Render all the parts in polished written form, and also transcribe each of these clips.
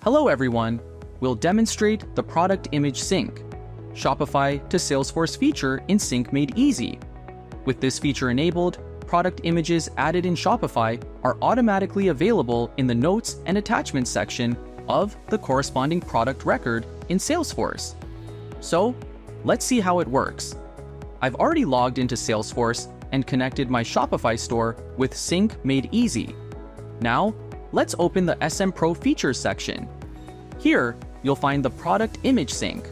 Hello everyone! We'll demonstrate the product image sync, Shopify to Salesforce feature in Sync Made Easy. With this feature enabled, product images added in Shopify are automatically available in the Notes and Attachments section of the corresponding product record in Salesforce. So, let's see how it works. I've already logged into Salesforce and connected my Shopify store with Sync Made Easy. Now, let's open the SM Pro Features section. Here, you'll find the Product Image Sync,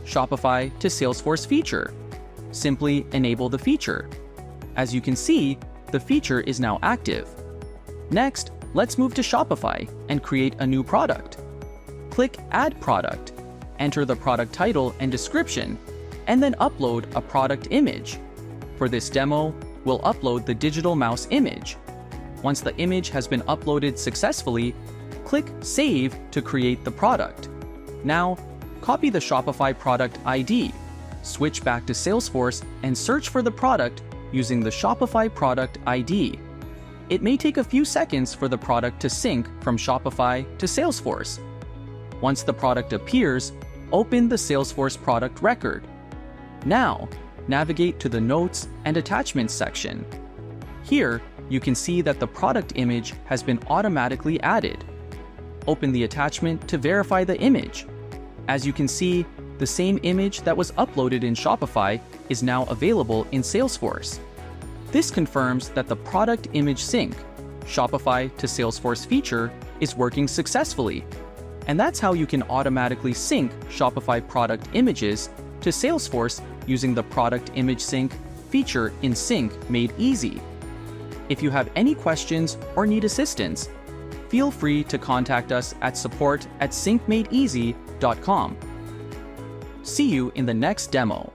Shopify to Salesforce feature. Simply enable the feature. As you can see, the feature is now active. Next, let's move to Shopify and create a new product. Click Add Product, enter the product title and description, and then upload a product image. For this demo, we'll upload the digital mouse image. Once the image has been uploaded successfully, click Save to create the product. Now, copy the Shopify product ID, switch back to Salesforce, and search for the product using the Shopify product ID. It may take a few seconds for the product to sync from Shopify to Salesforce. Once the product appears, open the Salesforce product record. Now, navigate to the Notes and Attachments section. Here, you can see that the product image has been automatically added. Open the attachment to verify the image. As you can see, the same image that was uploaded in Shopify is now available in Salesforce. This confirms that the product image sync, Shopify to Salesforce feature, is working successfully. And that's how you can automatically sync Shopify product images to Salesforce using the Product Image Sync feature in Sync Made Easy. If you have any questions or need assistance, feel free to contact us at support@syncmadeeasy.com. See you in the next demo.